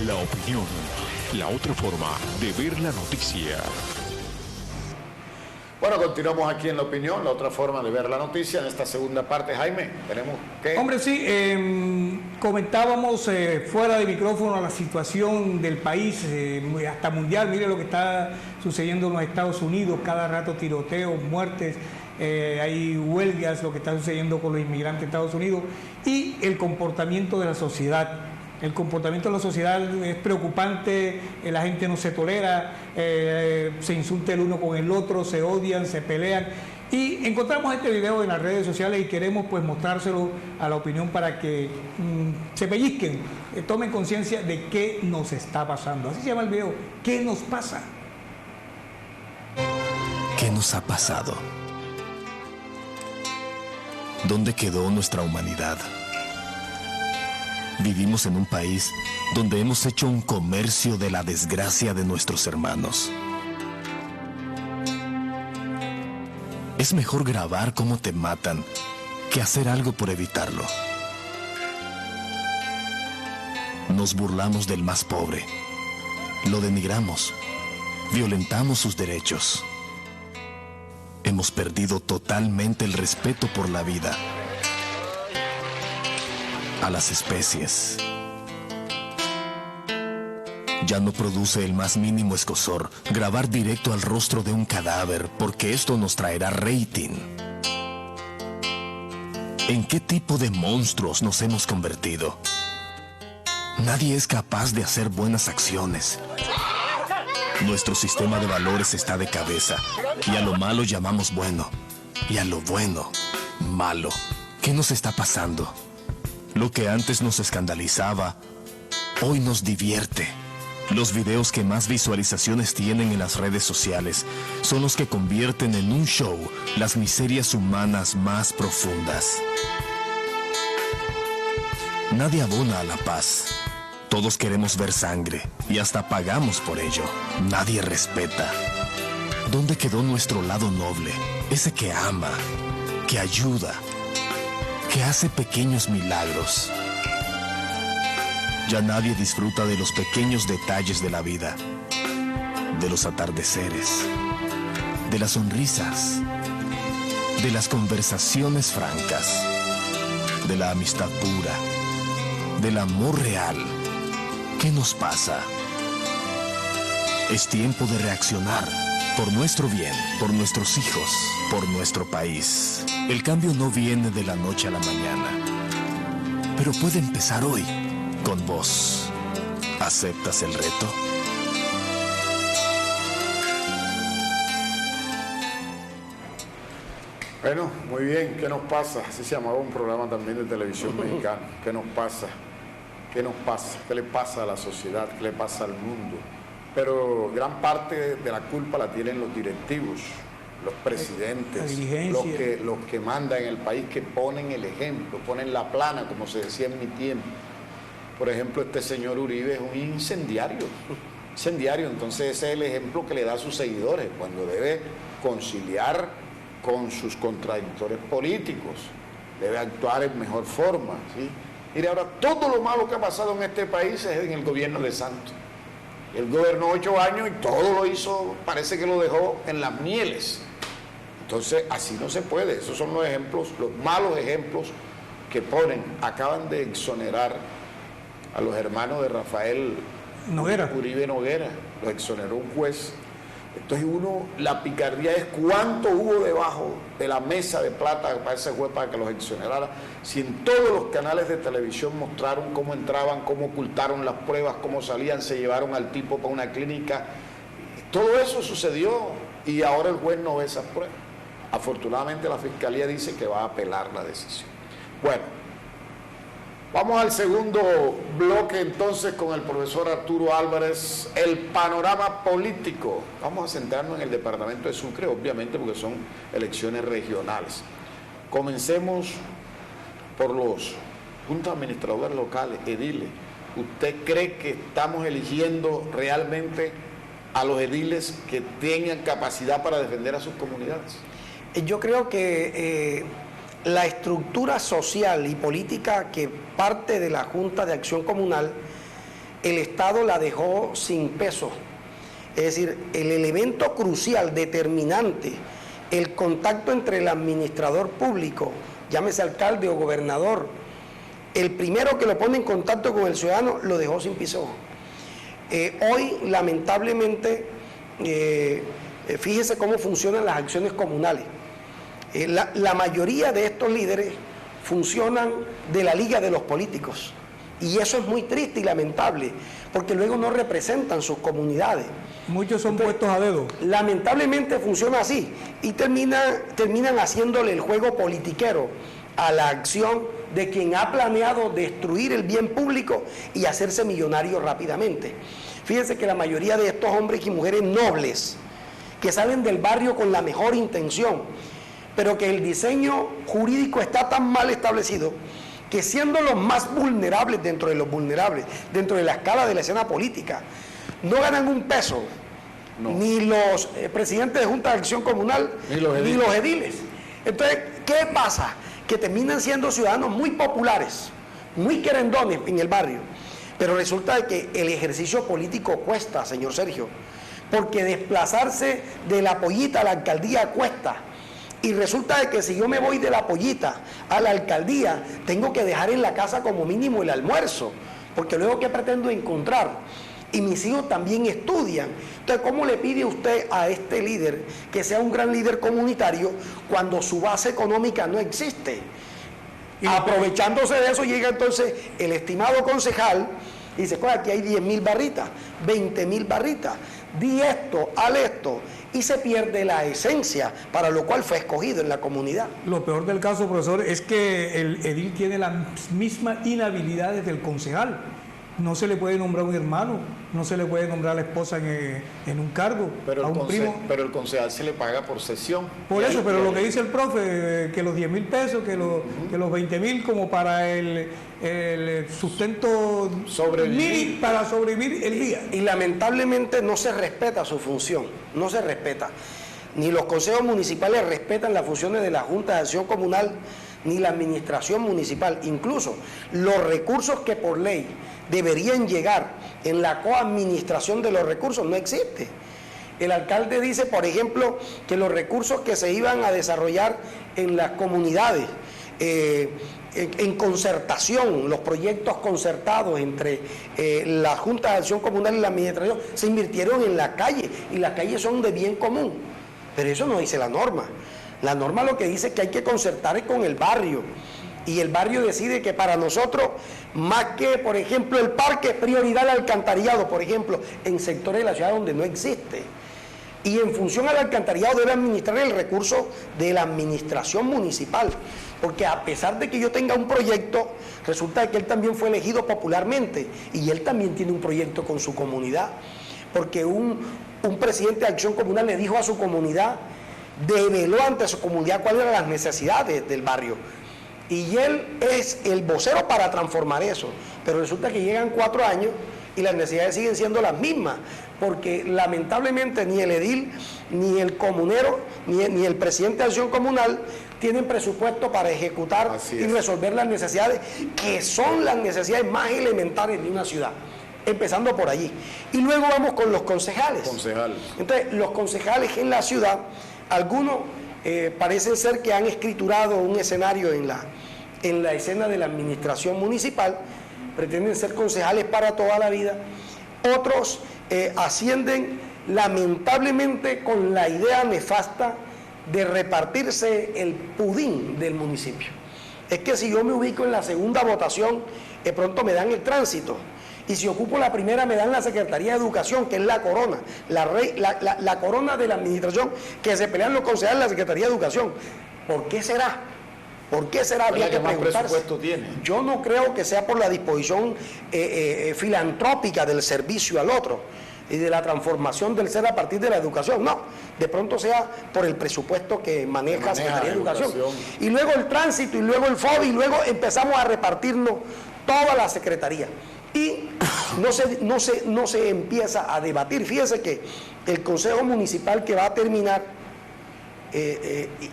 La Opinión, la otra forma de ver la noticia. Bueno, continuamos aquí en La Opinión, la otra forma de ver la noticia. En esta segunda parte, Jaime, tenemos que... Hombre, sí, comentábamos fuera de micrófono la situación del país, hasta mundial. Mire lo que está sucediendo en los Estados Unidos, cada rato tiroteos, muertes, hay huelgas, lo que está sucediendo con los inmigrantes de Estados Unidos y el comportamiento de la sociedad. El comportamiento de la sociedad es preocupante, la gente no se tolera, se insulta el uno con el otro, se odian, se pelean. Y encontramos este video en las redes sociales y queremos pues mostrárselo a La Opinión para que se pellizquen, tomen conciencia de qué nos está pasando. Así se llama el video, ¿qué nos pasa? ¿Qué nos ha pasado? ¿Dónde quedó nuestra humanidad? Vivimos en un país donde hemos hecho un comercio de la desgracia de nuestros hermanos. Es mejor grabar cómo te matan que hacer algo por evitarlo. Nos burlamos del más pobre, lo denigramos, violentamos sus derechos. Hemos perdido totalmente el respeto por la vida, a las especies. Ya no produce el más mínimo escozor grabar directo al rostro de un cadáver, porque esto nos traerá rating. ¿En qué tipo de monstruos nos hemos convertido? Nadie es capaz de hacer buenas acciones. Nuestro sistema de valores está de cabeza, y a lo malo llamamos bueno, y a lo bueno, malo. ¿Qué nos está pasando? Lo que antes nos escandalizaba, hoy nos divierte. Los videos que más visualizaciones tienen en las redes sociales son los que convierten en un show las miserias humanas más profundas. Nadie abona a la paz. Todos queremos ver sangre y hasta pagamos por ello. Nadie respeta. ¿Dónde quedó nuestro lado noble? Ese que ama, que ayuda, que hace pequeños milagros. Ya nadie disfruta de los pequeños detalles de la vida, de los atardeceres, de las sonrisas, de las conversaciones francas, de la amistad pura, del amor real. ¿Qué nos pasa? Es tiempo de reaccionar por nuestro bien, por nuestros hijos, por nuestro país. El cambio no viene de la noche a la mañana, pero puede empezar hoy con vos. ¿Aceptas el reto? Bueno, muy bien, ¿qué nos pasa? Así se llamaba un programa también de televisión mexicana. ¿Qué nos pasa? ¿Qué nos pasa? ¿Qué le pasa a la sociedad? ¿Qué le pasa al mundo? Pero gran parte de la culpa la tienen los directivos, los presidentes, los que mandan en el país, que ponen el ejemplo, ponen la plana, como se decía en mi tiempo. Por ejemplo, este señor Uribe es un incendiario, entonces ese es el ejemplo que le da a sus seguidores, cuando debe conciliar con sus contradictores políticos, debe actuar en mejor forma, ¿sí? Mire, ahora todo lo malo que ha pasado en este país es en el gobierno de Santos. Él gobernó 8 años y todo lo hizo, parece que lo dejó en las mieles. Entonces, así no se puede. Esos son los ejemplos, los malos ejemplos que ponen. Acaban de exonerar a los hermanos de Rafael Uribe Noguera. Los exoneró un juez. Entonces la picardía es cuánto hubo debajo de la mesa de plata para ese juez para que los exonerara. Si en todos los canales de televisión mostraron cómo entraban, cómo ocultaron las pruebas, cómo salían, se llevaron al tipo para una clínica. Todo eso sucedió y ahora el juez no ve esas pruebas. Afortunadamente la fiscalía dice que va a apelar la decisión. Bueno, vamos al segundo bloque entonces con el profesor Arturo Álvarez, el panorama político. Vamos a centrarnos en el departamento de Sucre, obviamente porque son elecciones regionales. Comencemos por los juntas administradores locales, ediles. ¿Usted cree que estamos eligiendo realmente a los ediles que tengan capacidad para defender a sus comunidades? Yo creo que la estructura social y política que parte de la Junta de Acción Comunal, el Estado la dejó sin peso. Es decir, el elemento crucial, determinante, el contacto entre el administrador público, llámese alcalde o gobernador, el primero que lo pone en contacto con el ciudadano, lo dejó sin piso. Hoy, lamentablemente, fíjese cómo funcionan las acciones comunales. La mayoría de estos líderes funcionan de la liga de los políticos y eso es muy triste y lamentable porque luego no representan sus comunidades. Muchos son puestos a dedo. Lamentablemente funciona así y terminan haciéndole el juego politiquero a la acción de quien ha planeado destruir el bien público y hacerse millonario rápidamente. Fíjense que la mayoría de estos hombres y mujeres nobles que salen del barrio con la mejor intención, pero que el diseño jurídico está tan mal establecido que siendo los más vulnerables dentro de los vulnerables, dentro de la escala de la escena política, no ganan un peso, ni los presidentes de Junta de Acción Comunal, ni los ediles. Entonces, ¿qué pasa? Que terminan siendo ciudadanos muy populares, muy querendones en el barrio, pero resulta de que el ejercicio político cuesta, señor Sergio, porque desplazarse de la Pollita a la alcaldía cuesta. Y resulta de que si yo me voy de la Pollita a la alcaldía, tengo que dejar en la casa como mínimo el almuerzo, porque luego ¿qué pretendo encontrar? Y mis hijos también estudian. Entonces, ¿cómo le pide usted a este líder que sea un gran líder comunitario cuando su base económica no existe? Y aprovechándose de eso llega entonces el estimado concejal y dice, aquí hay 10.000 barritas, 20.000 barritas, di esto, haz esto, y se pierde la esencia para lo cual fue escogido en la comunidad. Lo peor del caso, profesor, es que el edil tiene las mismas inhabilidades del concejal. No se le puede nombrar un hermano, no se le puede nombrar a la esposa en un cargo, pero a un primo. Pero el concejal se le paga por sesión. Por eso, pero lo que dice el profe, que los 10.000 pesos, que los 20.000 como para el sustento para sobrevivir el día. Y lamentablemente no se respeta su función, no se respeta. Ni los consejos municipales respetan las funciones de la Junta de Acción Comunal, ni la administración municipal. Incluso los recursos que por ley deberían llegar en la coadministración de los recursos no existe. El alcalde dice, por ejemplo, que los recursos que se iban a desarrollar en las comunidades, en concertación, los proyectos concertados entre la Junta de Acción Comunal y la Administración se invirtieron en la calle, y las calles son de bien común, pero eso no dice la norma. La norma lo que dice es que hay que concertar con el barrio, y el barrio decide que para nosotros, más que, por ejemplo, el parque, es prioridad el alcantarillado, por ejemplo, en sectores de la ciudad donde no existe. Y en función al alcantarillado debe administrar el recurso de la administración municipal, porque a pesar de que yo tenga un proyecto, resulta que él también fue elegido popularmente, y él también tiene un proyecto con su comunidad, porque un presidente de Acción Comunal le dijo a su comunidad, develó ante su comunidad cuáles eran las necesidades del barrio, y él es el vocero para transformar eso, pero resulta que llegan 4 años y las necesidades siguen siendo las mismas, porque lamentablemente ni el edil, ni el comunero, ni el presidente de Acción Comunal tienen presupuesto para ejecutar y resolver las necesidades, que son las necesidades más elementales de una ciudad, empezando por allí. Y luego vamos con los concejales. Entonces, los concejales en la ciudad, algunos parecen ser que han escriturado un escenario en la escena de la administración municipal, pretenden ser concejales para toda la vida. Otros ascienden lamentablemente con la idea nefasta de repartirse el pudín del municipio. Es que si yo me ubico en la segunda votación, de pronto me dan el tránsito, y si ocupo la primera me dan la Secretaría de Educación, que es la corona, la corona de la administración, que se pelean los concejales de la Secretaría de Educación. ¿Por qué será? ¿Por qué será? Habría que preguntarse. ¿Qué presupuesto tiene? Yo no creo que sea por la disposición filantrópica del servicio al otro y de la transformación del ser a partir de la educación. No, de pronto sea por el presupuesto que maneja la Secretaría de Educación. Y luego el tránsito, y luego el FOB, y luego empezamos a repartirnos toda la secretaría. Y no se empieza a debatir. Fíjese que el Consejo Municipal que va a terminar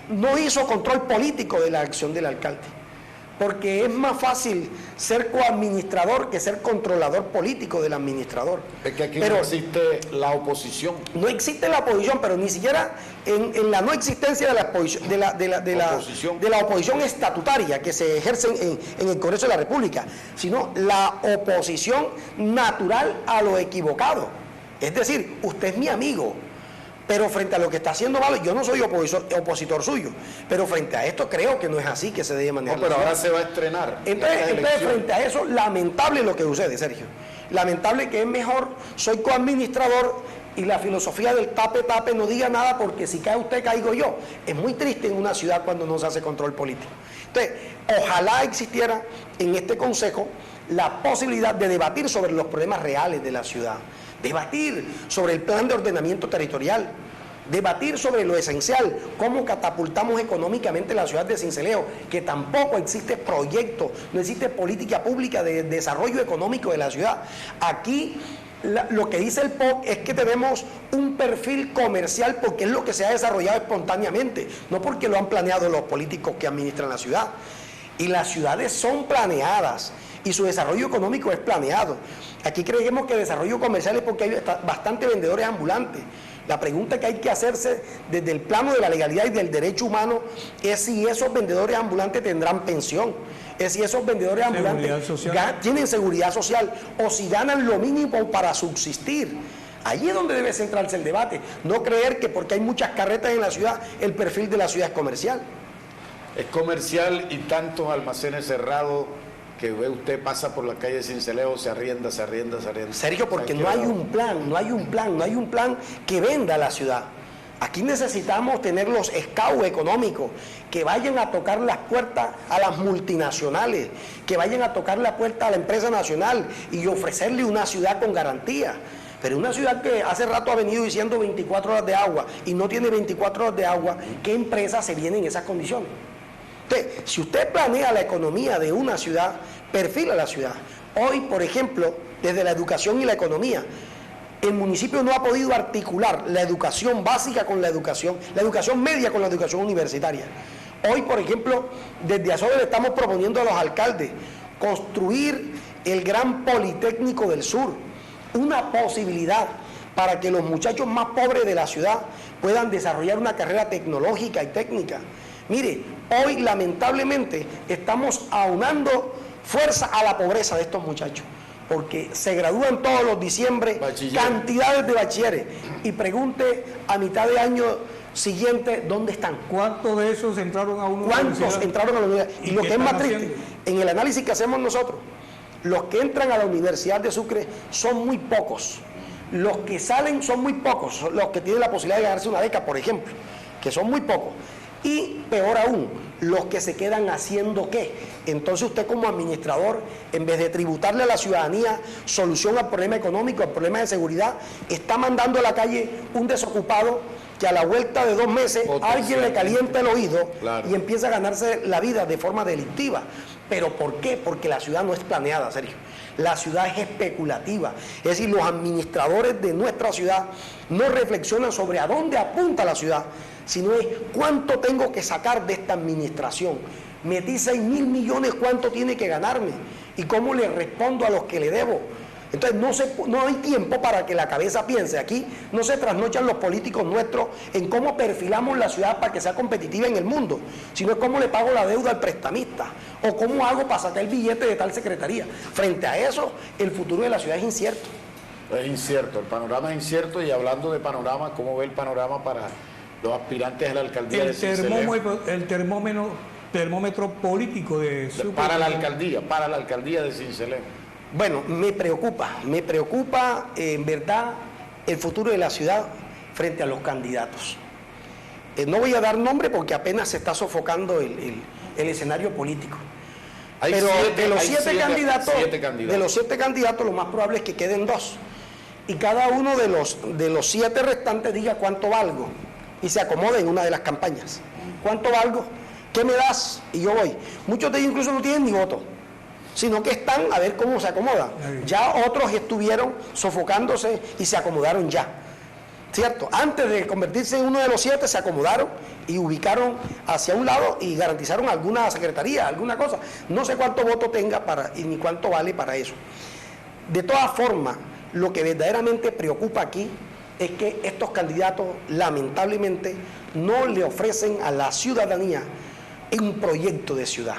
no hizo control político de la acción del alcalde, porque es más fácil ser coadministrador que ser controlador político del administrador. Es que aquí no existe la oposición. No existe la oposición, pero ni siquiera en la no existencia de la oposición estatutaria que se ejerce en el Congreso de la República, sino la oposición natural a lo equivocado. Es decir, usted es mi amigo, pero frente a lo que está haciendo malo, yo no soy opositor suyo, pero frente a esto creo que no es así que se debe manejar. No, pero ahora se va a estrenar. Entonces, frente a eso, lamentable lo que sucede, Sergio. Lamentable que es mejor, soy coadministrador y la filosofía del tape no diga nada, porque si cae usted, caigo yo. Es muy triste en una ciudad cuando no se hace control político. Entonces, ojalá existiera en este consejo la posibilidad de debatir sobre los problemas reales de la ciudad, debatir sobre el plan de ordenamiento territorial, debatir sobre lo esencial, cómo catapultamos económicamente la ciudad de Sincelejo, que tampoco existe proyecto, no existe política pública de desarrollo económico de la ciudad. Aquí lo que dice el POC es que tenemos un perfil comercial porque es lo que se ha desarrollado espontáneamente, no porque lo han planeado los políticos que administran la ciudad. Y las ciudades son planeadas y su desarrollo económico es planeado. Aquí creemos que el desarrollo comercial es porque hay bastantes vendedores ambulantes. La pregunta que hay que hacerse desde el plano de la legalidad y del derecho humano es si esos vendedores ambulantes tendrán pensión, es si esos vendedores ambulantes tienen seguridad social, o si ganan lo mínimo para subsistir. Allí es donde debe centrarse el debate, no creer que porque hay muchas carretas en la ciudad, el perfil de la ciudad es comercial. Es comercial, y tantos almacenes cerrados que ve usted, pasa por la calle de Sincelejo, se arrienda. Sergio, porque no hay un plan que venda la ciudad. Aquí necesitamos tener los escaus económicos que vayan a tocar las puertas a las multinacionales, que vayan a tocar la puerta a la empresa nacional y ofrecerle una ciudad con garantía. Pero una ciudad que hace rato ha venido diciendo 24 horas de agua y no tiene 24 horas de agua, ¿qué empresa se viene en esas condiciones? Entonces, si usted planea la economía de una ciudad, perfila la ciudad. Hoy, por ejemplo, desde la educación y la economía, el municipio no ha podido articular la educación básica con la educación media con la educación universitaria. Hoy, por ejemplo, desde Azogues le estamos proponiendo a los alcaldes construir el Gran Politécnico del Sur, una posibilidad para que los muchachos más pobres de la ciudad puedan desarrollar una carrera tecnológica y técnica. Mire, hoy lamentablemente estamos aunando fuerza a la pobreza de estos muchachos, porque se gradúan todos los diciembre cantidades de bachilleres, y pregunte a mitad de año siguiente dónde están. ¿Cuántos de esos entraron a una universidad? ¿Cuántos entraron a la universidad? Y lo que es más triste, en el análisis que hacemos nosotros, los que entran a la Universidad de Sucre son muy pocos. Los que salen son muy pocos, los que tienen la posibilidad de ganarse una beca, por ejemplo, que son muy pocos. Y peor aún, los que se quedan haciendo qué. Entonces usted como administrador, en vez de tributarle a la ciudadanía solución al problema económico, al problema de seguridad, está mandando a la calle un desocupado que a la vuelta de 2 meses alguien le calienta el oído y empieza a ganarse la vida de forma delictiva. ¿Pero por qué? Porque la ciudad no es planeada, Sergio. La ciudad es especulativa. Es decir, los administradores de nuestra ciudad no reflexionan sobre a dónde apunta la ciudad, sino es cuánto tengo que sacar de esta administración. Metí 6.000 millones, ¿cuánto tiene que ganarme? ¿Y cómo le respondo a los que le debo? Entonces no hay tiempo para que la cabeza piense. Aquí no se trasnochan los políticos nuestros en cómo perfilamos la ciudad para que sea competitiva en el mundo, sino es cómo le pago la deuda al prestamista o cómo hago para sacar el billete de tal secretaría. Frente a eso, el futuro de la ciudad es incierto. Es incierto, el panorama es incierto. Y hablando de panorama, ¿cómo ve el panorama para los aspirantes a la alcaldía de Sincelejo? El termómetro político de su para la alcaldía de Sincelejo. Bueno, me preocupa en verdad el futuro de la ciudad frente a los candidatos. No voy a dar nombre porque apenas se está sofocando el escenario político. Pero de los siete candidatos, lo más probable es que queden 2. Y cada uno de los 7 restantes diga cuánto valgo y se acomode en una de las campañas. ¿Cuánto valgo? ¿Qué me das? Y yo voy. Muchos de ellos incluso no tienen ni voto, sino que están a ver cómo se acomodan. Ya otros estuvieron sofocándose y se acomodaron ya, ¿cierto? Antes de convertirse en uno de los 7 se acomodaron y ubicaron hacia un lado y garantizaron alguna secretaría, alguna cosa. No sé cuánto voto tenga y ni cuánto vale para eso. De todas formas, lo que verdaderamente preocupa aquí es que estos candidatos lamentablemente no le ofrecen a la ciudadanía un proyecto de ciudad,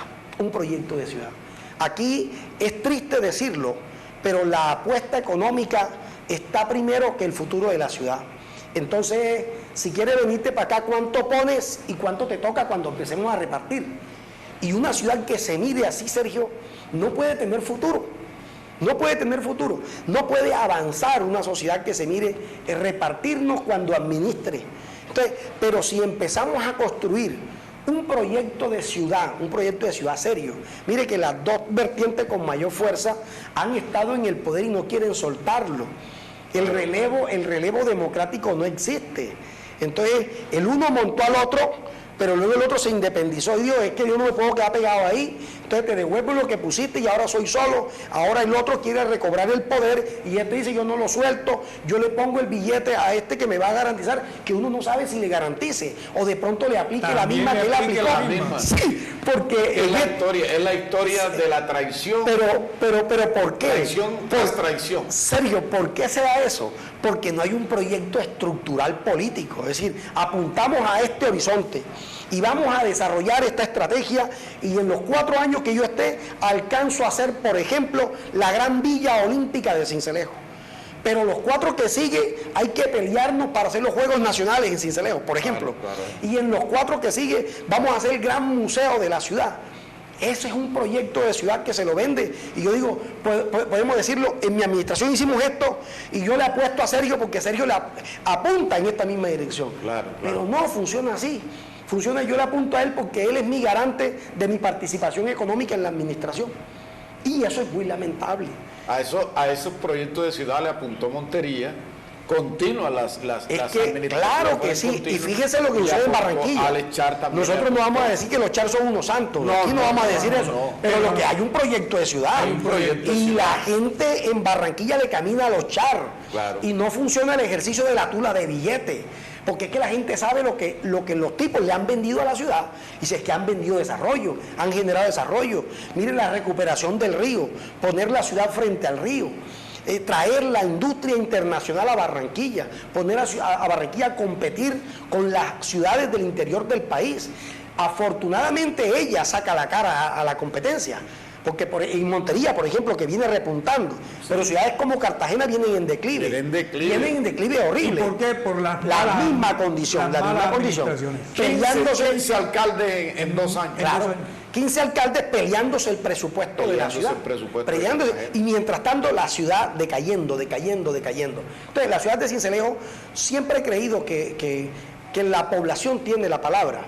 Aquí es triste decirlo, pero la apuesta económica está primero que el futuro de la ciudad. Entonces, si quieres venirte para acá, ¿cuánto pones y cuánto te toca cuando empecemos a repartir? Y una ciudad que se mire así, Sergio, no puede tener futuro. No puede avanzar una sociedad que se mire repartirnos cuando administre. Entonces, pero si empezamos a construir un proyecto de ciudad serio. Mire que las 2 vertientes con mayor fuerza han estado en el poder y no quieren soltarlo. El relevo democrático no existe. Entonces, el uno montó al otro, pero luego el otro se independizó y dijo, es que yo no me puedo quedar pegado ahí, entonces te devuelvo lo que pusiste y ahora soy solo. Ahora el otro quiere recobrar el poder y este dice, yo no lo suelto, yo le pongo el billete a este que me va a garantizar, que uno no sabe si le garantice o de pronto le aplique la misma que él aplicó. Sí, porque es la historia de la traición. Pero ¿por qué? Traición tras traición. Sergio, ¿por qué se da eso? Porque no hay un proyecto estructural político. Es decir, apuntamos a este horizonte y vamos a desarrollar esta estrategia, y en los 4 años que yo esté alcanzo a hacer, por ejemplo, la gran Villa Olímpica de Sincelejo. Pero los 4 que sigue hay que pelearnos para hacer los Juegos Nacionales en Sincelejo, por ejemplo. Claro. Y en los 4 que sigue vamos a hacer el gran museo de la ciudad. Ese es un proyecto de ciudad que se lo vende. Y yo digo, podemos decirlo, en mi administración hicimos esto y yo le apuesto a Sergio porque Sergio le apunta en esta misma dirección. Claro. Pero no funciona así. Funciona, yo le apunto a él porque él es mi garante de mi participación económica en la administración. Y eso es muy lamentable. A esos proyectos de ciudad le apuntó Montería. Continúa las administraciones. Claro que sí, y fíjese lo que sucede en Barranquilla. Nosotros no vamos a decir que los char son unos santos, aquí no vamos a decir eso, pero lo que hay un proyecto de ciudad, y la gente en Barranquilla le camina a los char, y no funciona el ejercicio de la tula de billete, porque es que la gente sabe lo que los tipos le han vendido a la ciudad, y si es que han vendido desarrollo, han generado desarrollo. Miren la recuperación del río, poner la ciudad frente al río, traer la industria internacional a Barranquilla, poner a Barranquilla a competir con las ciudades del interior del país. Afortunadamente ella saca la cara a la competencia, porque en Montería, por ejemplo, que viene repuntando, pero ciudades como Cartagena vienen en declive. Vienen en declive horrible. ¿Y por qué? Por la misma condición. 15 alcaldes en 2 años. Claro, 15 alcaldes peleándose el presupuesto de la ciudad. Y mientras tanto la ciudad decayendo. Entonces la ciudad de Sincelejo, siempre he creído que la población tiene la palabra,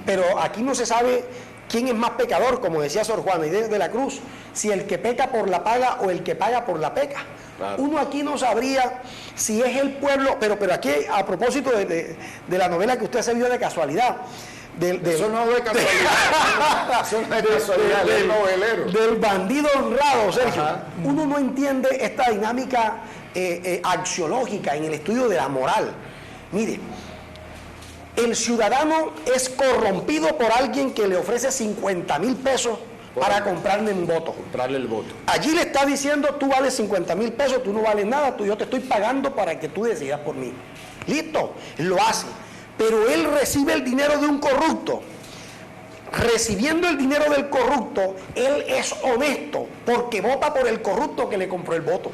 pero aquí no se sabe quién es más pecador, como decía Sor Juana Inés de la Cruz, si el que peca por la paga o el que paga por la peca. Claro. Uno aquí no sabría si es el pueblo, pero aquí a propósito de la novela que usted se vio de casualidad, eso no es de casualidad, eso no es de casualidad, del novelero. Del bandido honrado, Sergio. Ajá. Uno no entiende esta dinámica axiológica en el estudio de la moral. Mire, el ciudadano es corrompido por alguien que le ofrece 50,000 pesos para comprarle un voto. Comprarle el voto. Allí le está diciendo, tú vales 50,000 pesos, tú no vales nada, yo te estoy pagando para que tú decidas por mí. Listo, lo hace. Pero él recibe el dinero de un corrupto. Recibiendo el dinero del corrupto, él es honesto porque vota por el corrupto que le compró el voto.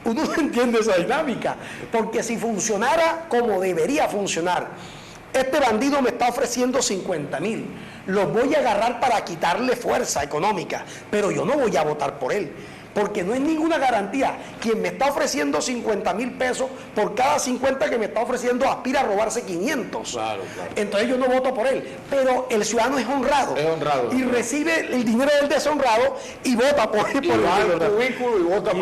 Uno no entiende esa dinámica, porque si funcionara como debería funcionar, este bandido me está ofreciendo 50,000, los voy a agarrar para quitarle fuerza económica, pero yo no voy a votar por él, porque no hay ninguna garantía. Quien me está ofreciendo 50,000 pesos, por cada 50 que me está ofreciendo aspira a robarse 500. Claro. Entonces yo no voto por él, pero el ciudadano es honrado. Y recibe el dinero del deshonrado y vota por él.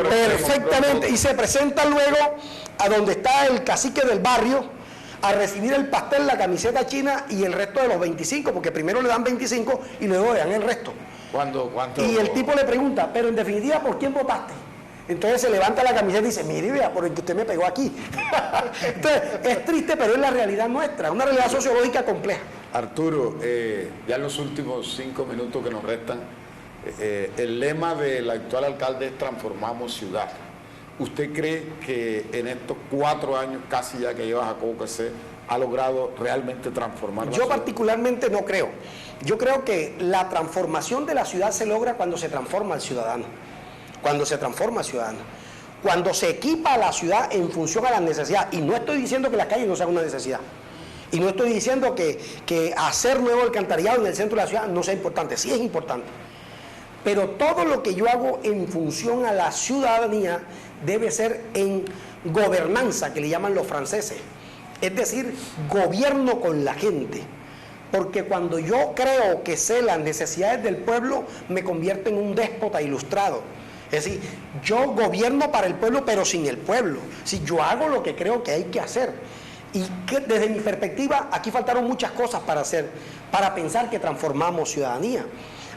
Perfectamente. Y se presenta luego a donde está el cacique del barrio a recibir el pastel, la camiseta china y el resto de los 25, porque primero le dan 25 y luego le dan el resto. ¿Cuánto? Y el tipo le pregunta, pero en definitiva, ¿por quién votaste? Entonces se levanta la camiseta y dice, mire, vea, por el que usted me pegó aquí. Entonces, es triste, pero es la realidad nuestra, una realidad sociológica compleja. Arturo, ya en los últimos 5 minutos que nos restan, el lema del actual alcalde es transformamos ciudad. ¿Usted cree que en estos 4 años casi ya que lleva Jacobo Quesé ha logrado realmente transformar la ciudad? Yo particularmente no creo. Yo creo que la transformación de la ciudad se logra cuando se transforma el ciudadano. Cuando se equipa a la ciudad en función a las necesidades. Y no estoy diciendo que las calles no sean una necesidad. Y no estoy diciendo que hacer nuevo alcantarillado en el centro de la ciudad no sea importante. Sí es importante. Pero todo lo que yo hago en función a la ciudadanía debe ser en gobernanza, que le llaman los franceses. Es decir, gobierno con la gente. Porque cuando yo creo que sé las necesidades del pueblo, me convierto en un déspota ilustrado. Es decir, yo gobierno para el pueblo, pero sin el pueblo. Si yo hago lo que creo que hay que hacer. Y que desde mi perspectiva, aquí faltaron muchas cosas para hacer, para pensar que transformamos ciudadanía.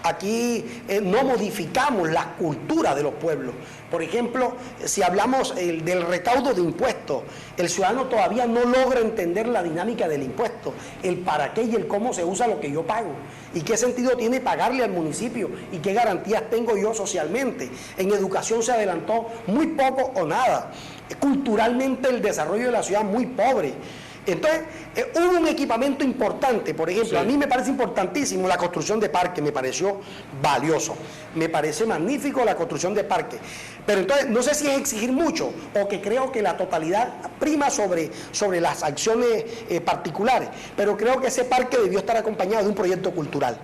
Aquí no modificamos la cultura de los pueblos. Por ejemplo, si hablamos del recaudo de impuestos, el ciudadano todavía no logra entender la dinámica del impuesto, el para qué y el cómo se usa lo que yo pago, y qué sentido tiene pagarle al municipio, y qué garantías tengo yo socialmente. En educación se adelantó muy poco o nada. Culturalmente el desarrollo de la ciudad muy pobre. Entonces, hubo un equipamiento importante, por ejemplo, a mí me parece importantísimo la construcción de parques, me pareció valioso, me parece magnífico la construcción de parques, pero entonces no sé si es exigir mucho o que creo que la totalidad prima sobre las acciones particulares, pero creo que ese parque debió estar acompañado de un proyecto cultural.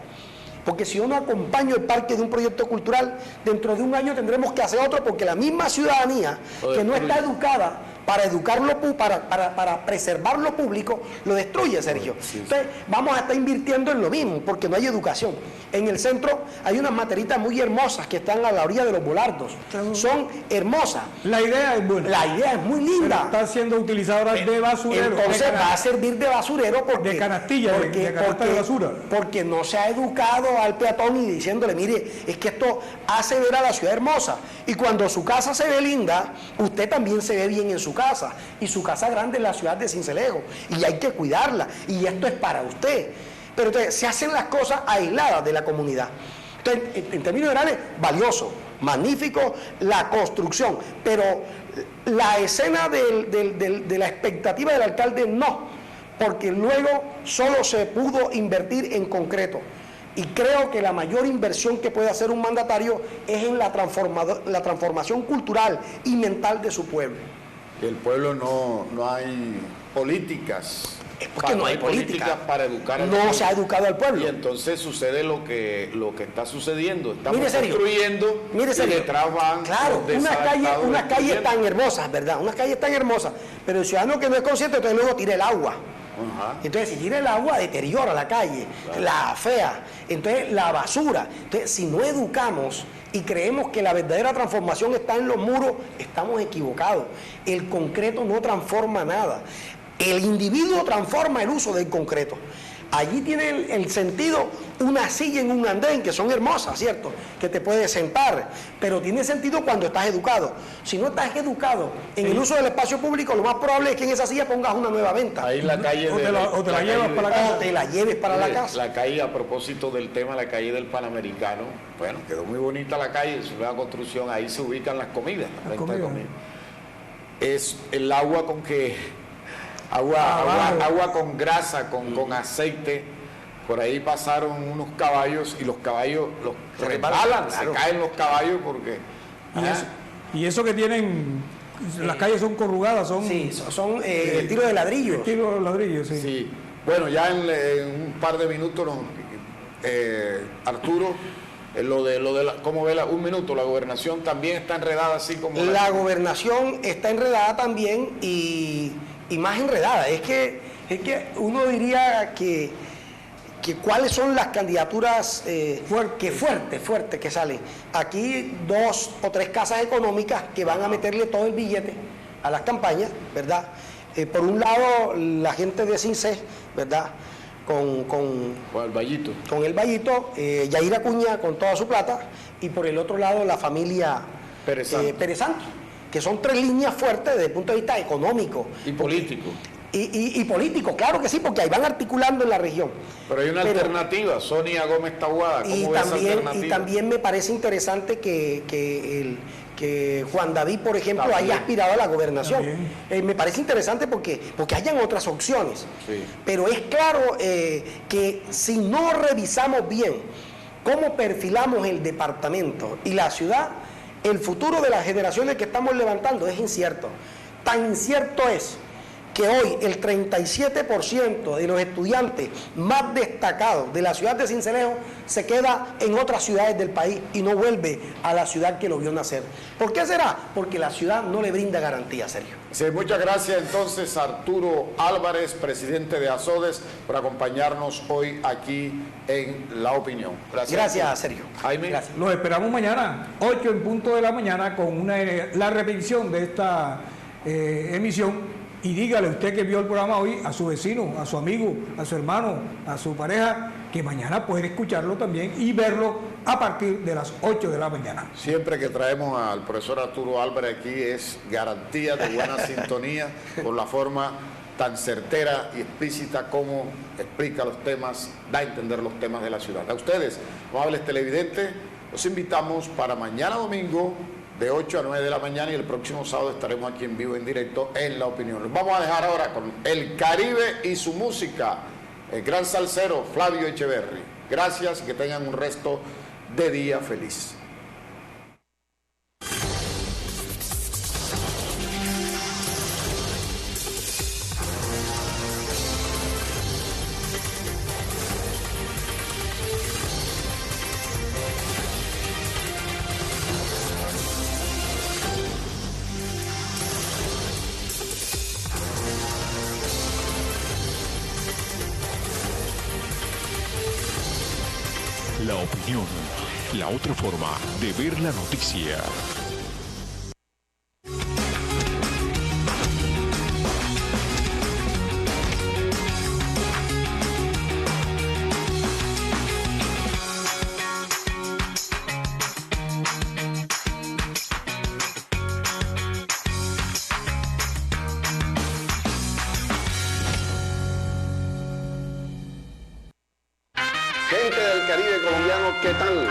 Porque si yo no acompaño el parque de un proyecto cultural, dentro de un año tendremos que hacer otro, porque la misma ciudadanía que no está educada para educarlo, para preservar lo público, lo destruye, Sergio. Entonces, vamos a estar invirtiendo en lo mismo, porque no hay educación. En el centro hay unas materitas muy hermosas que están a la orilla de los volardos. Son hermosas. La idea es buena. La idea es muy linda. Pero está siendo utilizada de basurero. Entonces va a servir de basurero porque... De canastilla, de basura. Porque no se ha educado al peatón y diciéndole, mire, es que esto hace ver a la ciudad hermosa. Y cuando su casa se ve linda, usted también se ve bien en su casa. Y su casa grande es la ciudad de Sincelejo. Y hay que cuidarla. Y esto es para usted. Pero entonces se hacen las cosas aisladas de la comunidad. Entonces, en términos generales, valioso, magnífico la construcción. Pero la escena de la expectativa del alcalde no. porque luego solo se pudo invertir en concreto. Y creo que la mayor inversión que puede hacer un mandatario es en la transformación cultural y mental de su pueblo. El pueblo no hay políticas. Es porque no hay políticas para educar al pueblo. No se ha educado al pueblo. Y entonces sucede lo que está sucediendo. Estamos Mire, construyendo y detrás van. Claro, unas calles tan hermosas, ¿verdad? Unas calles tan hermosas, pero el ciudadano que no es consciente, entonces luego tira el agua. Entonces, si tira el agua, deteriora la calle, la afea. Entonces, la basura. Entonces, si no educamos y creemos que la verdadera transformación está en los muros, estamos equivocados. El concreto no transforma nada. El individuo transforma el uso del concreto. Allí tiene el sentido una silla en un andén, que son hermosas, ¿cierto? Que te puedes sentar, pero tiene sentido cuando estás educado. Si no estás educado en el uso del espacio público, lo más probable es que en esa silla pongas una nueva venta. Ahí la calle o te la llevas para la casa. O te la lleves para la casa. La calle, a propósito del tema, la calle del Panamericano, bueno, quedó muy bonita la calle, su nueva construcción, ahí se ubican las comidas. Es el agua con que... Agua con grasa, con aceite. Por ahí pasaron unos caballos y los caballos los resbalan, se caen los caballos porque... Y eso que tienen, las calles son corrugadas, son... Sí, son estilo de ladrillo. Estilo de ladrillo, sí. Sí. Bueno, ya en un par de minutos, Arturo, ¿cómo ve un minuto? La gobernación también está enredada así como... La gobernación está enredada también y más enredada. Es que uno diría que cuáles son las candidaturas fuertes que salen. Aquí 2 o 3 casas económicas que van a meterle todo el billete a las campañas, ¿verdad? Por un lado, la gente de CINCE, ¿verdad? Con el Vallito. Con el Vallito, Yair Acuña con toda su plata, y por el otro lado la familia Pérez Santos, que son 3 líneas fuertes desde el punto de vista económico. Y político. Y político, claro que sí, porque ahí van articulando en la región. Pero hay una alternativa, Sonia Gómez Taboada, ¿cómo ves esa alternativa? Y también me parece interesante que Juan David, por ejemplo, haya aspirado a la gobernación. Me parece interesante porque hayan otras opciones. Sí. Pero es claro que si no revisamos bien cómo perfilamos el departamento y la ciudad, el futuro de las generaciones que estamos levantando es incierto. Tan incierto es que hoy el 37% de los estudiantes más destacados de la ciudad de Sincelejo se queda en otras ciudades del país y no vuelve a la ciudad que lo vio nacer. ¿Por qué será? Porque la ciudad no le brinda garantía, Sergio. Sí, muchas gracias entonces Arturo Álvarez, presidente de ASODES, por acompañarnos hoy aquí en La Opinión. Gracias, Sergio. Jaime. Gracias. Los esperamos mañana, 8 en punto de la mañana, con la repetición de esta emisión. Y dígale usted que vio el programa hoy a su vecino, a su amigo, a su hermano, a su pareja, que mañana puede escucharlo también y verlo a partir de las 8 de la mañana. Siempre que traemos al profesor Arturo Álvarez aquí es garantía de buena sintonía por la forma tan certera y explícita como explica los temas, da a entender los temas de la ciudad. A ustedes, amables televidentes, los invitamos para mañana domingo, de 8 a 9 de la mañana, y el próximo sábado estaremos aquí en vivo, en directo, en La Opinión. Nos vamos a dejar ahora con el Caribe y su música, el gran salsero Flavio Echeverry. Gracias y que tengan un resto de día feliz. La opinión, la otra forma de ver la noticia. Gente del Caribe colombiano, ¿qué tal?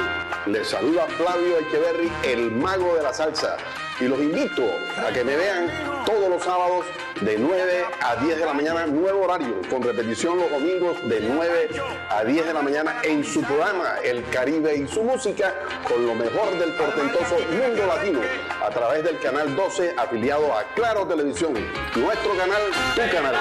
Les saluda Flavio Echeverry, el mago de la salsa. Y los invito a que me vean todos los sábados de 9 a 10 de la mañana, nuevo horario, con repetición los domingos de 9 a 10 de la mañana en su programa El Caribe y su música, con lo mejor del portentoso mundo latino, a través del canal 12, afiliado a Claro Televisión. Nuestro canal, tu canal.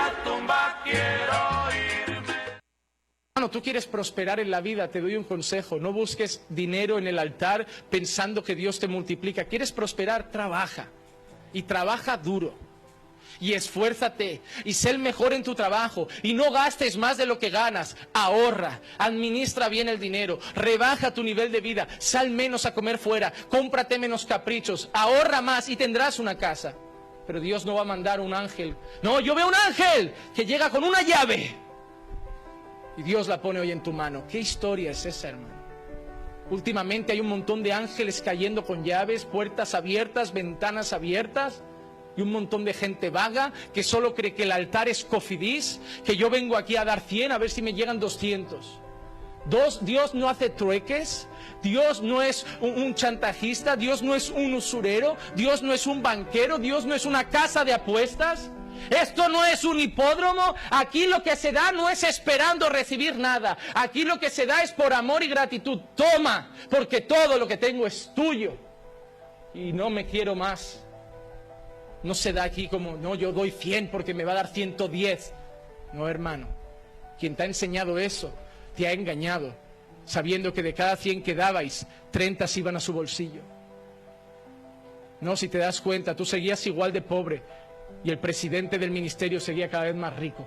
Hermano, tú quieres prosperar en la vida, te doy un consejo: no busques dinero en el altar pensando que Dios te multiplica. ¿Quieres prosperar? Trabaja, y trabaja duro, y esfuérzate, y sé el mejor en tu trabajo, y no gastes más de lo que ganas. Ahorra, administra bien el dinero, rebaja tu nivel de vida, sal menos a comer fuera, cómprate menos caprichos, ahorra más y tendrás una casa. Pero Dios no va a mandar un ángel. No, yo veo un ángel que llega con una llave y Dios la pone hoy en tu mano. ¿Qué historia es esa, hermano? Últimamente hay un montón de ángeles cayendo con llaves, puertas abiertas, ventanas abiertas, y un montón de gente vaga que solo cree que el altar es cofidis, que yo vengo aquí a dar 100 a ver si me llegan 200. Dios no hace trueques, Dios no es un chantajista, Dios no es un usurero, Dios no es un banquero, Dios no es una casa de apuestas. Esto no es un hipódromo. Aquí lo que se da no es esperando recibir nada. Aquí lo que se da es por amor y gratitud. Toma, porque todo lo que tengo es tuyo y no me quiero más. No se da aquí como, no, yo doy 100 porque me va a dar 110. No, hermano, quien te ha enseñado eso te ha engañado, sabiendo que de cada 100 que dabais, 30 se iban a su bolsillo. No, si te das cuenta, tú seguías igual de pobre y el presidente del ministerio seguía cada vez más rico.